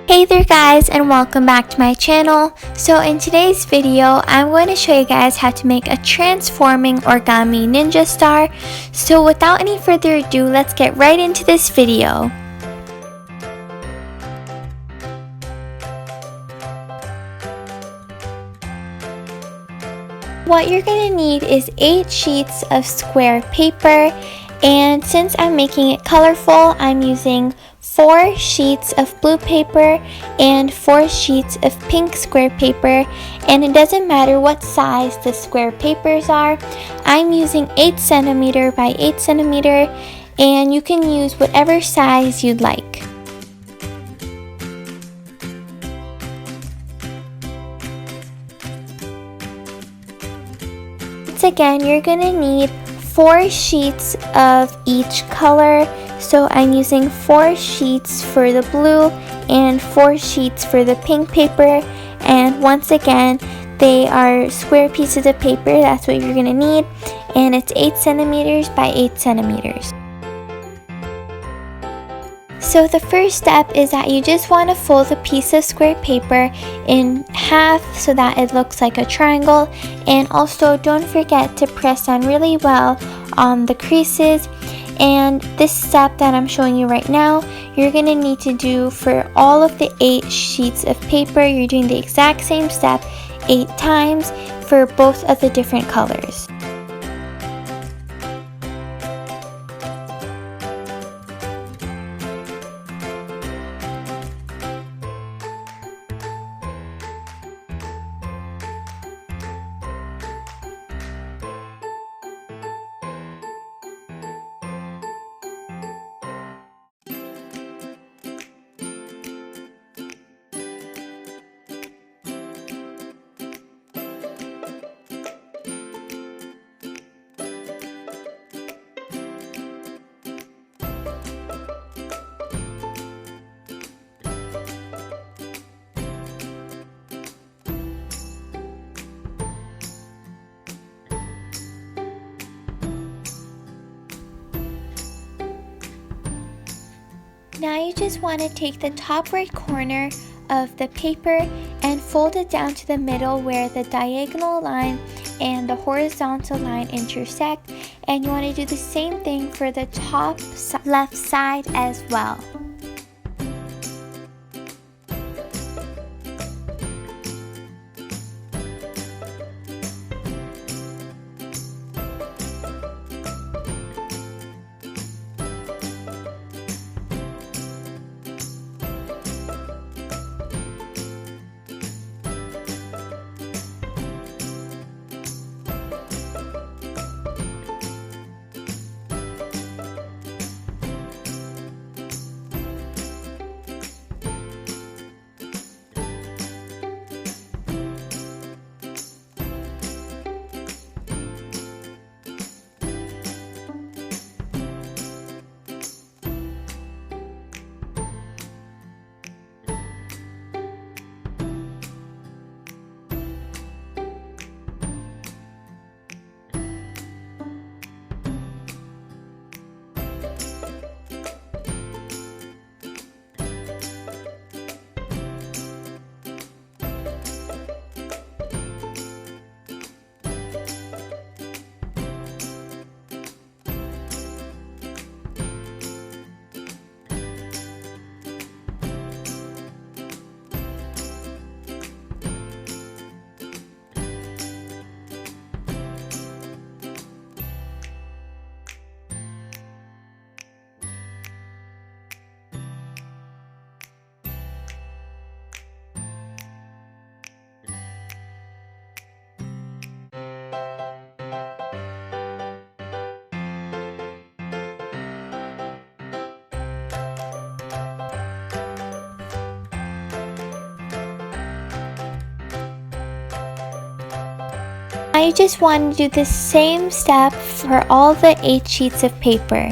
Hey there guys, and welcome back to my channel. So in today's video, I'm going to show you guys how to make a transforming origami ninja star. So without any further ado, let's get right into this video. What you're going to need is 8 sheets of square paper, and since I'm making it colorful, I'm using 4 sheets of blue paper and 4 sheets of pink square paper, and it doesn't matter what size the square papers are. I'm using 8 cm by 8 cm, and you can use whatever size you'd like. Once again, you're gonna need 4 sheets of each color. So I'm using 4 sheets for the blue and 4 sheets for the pink paper, and once again they are square pieces of paper. That's what you're gonna need, and it's 8 centimeters by 8 centimeters. So the first step is that you just want to fold a piece of square paper in half so that it looks like a triangle, and also don't forget to press on really well on the creases. And this step that I'm showing you right now, you're going to need to do for all of the 8 sheets of paper. You're doing the exact same step 8 times for both of the different colors. Now you just want to take the top right corner of the paper and fold it down to the middle where the diagonal line and the horizontal line intersect, and you want to do the same thing for the top left side as well. Now you just want to do the same step for all the 8 sheets of paper.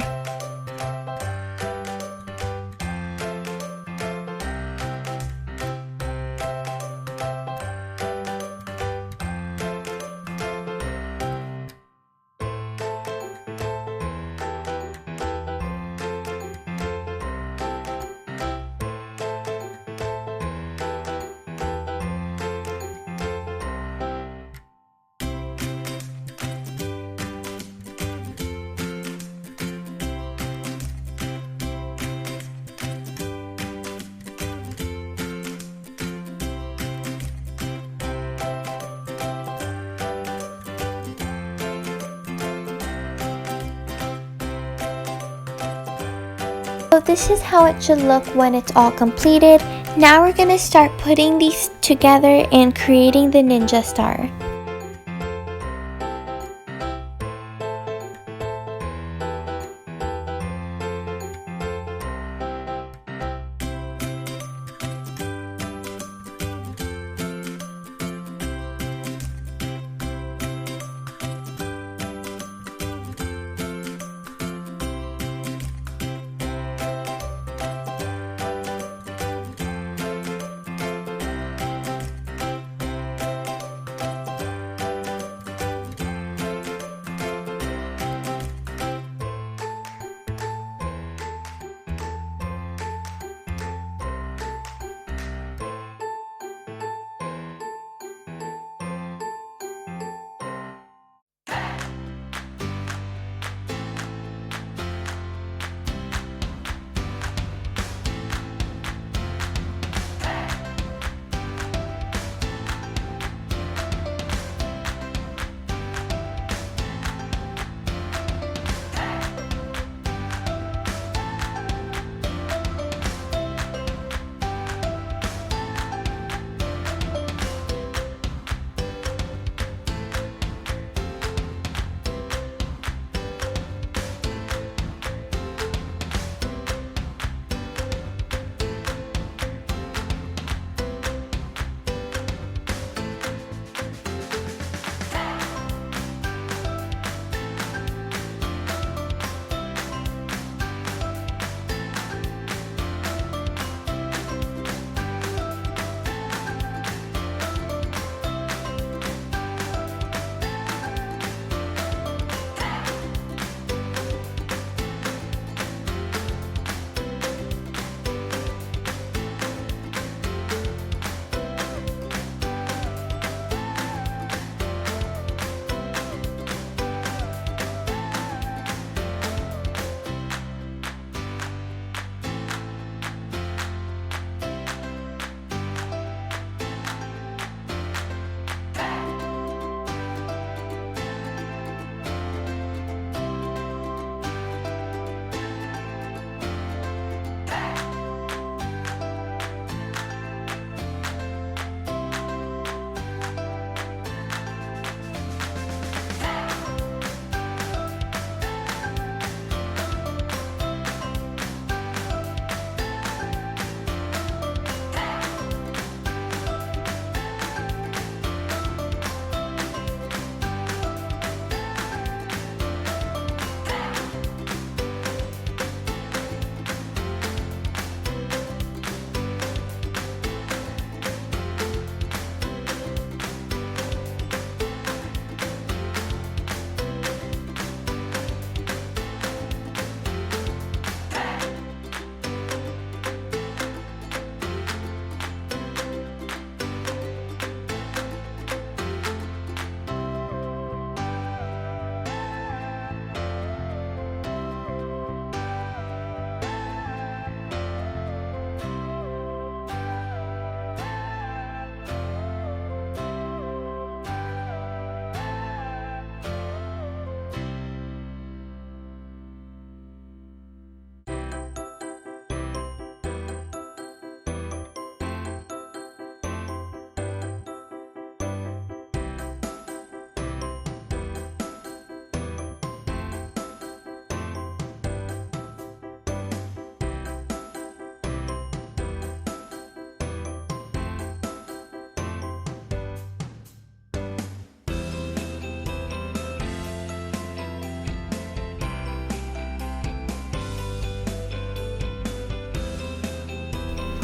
So this is how it should look when it's all completed. Now we're going to start putting these together and creating the ninja star.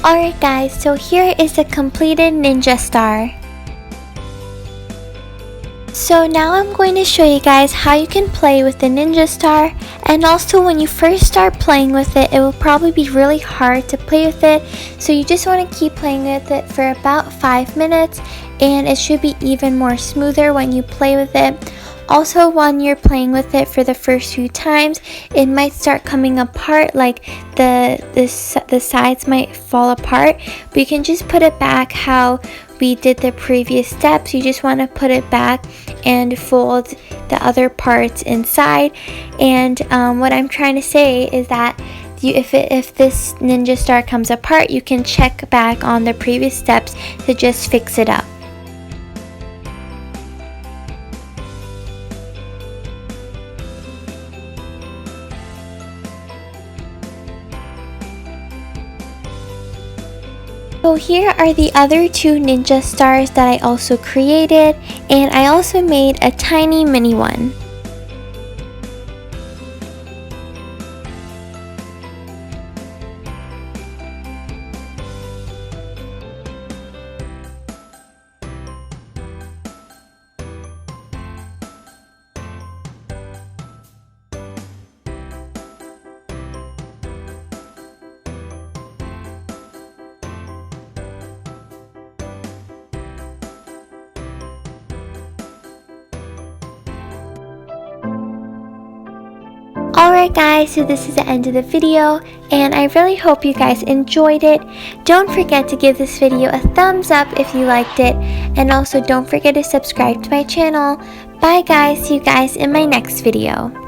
Alright guys, so here is the completed ninja star. So now I'm going to show you guys how you can play with the ninja star, and also when you first start playing with it, it will probably be really hard to play with it, so you just want to keep playing with it for about 5 minutes and it should be even more smoother when you play with it. Also, when you're playing with it for the first few times, it might start coming apart, like the sides might fall apart, but you can just put it back how we did the previous steps. You just want to put it back and fold the other parts inside. And what I'm trying to say is that if this ninja star comes apart, you can check back on the previous steps to just fix it up. So here are the other 2 ninja stars that I also created, and I also made a tiny mini one. Alright guys, so this is the end of the video, and I really hope you guys enjoyed it. Don't forget to give this video a thumbs up if you liked it, and also don't forget to subscribe to my channel. Bye guys, see you guys in my next video.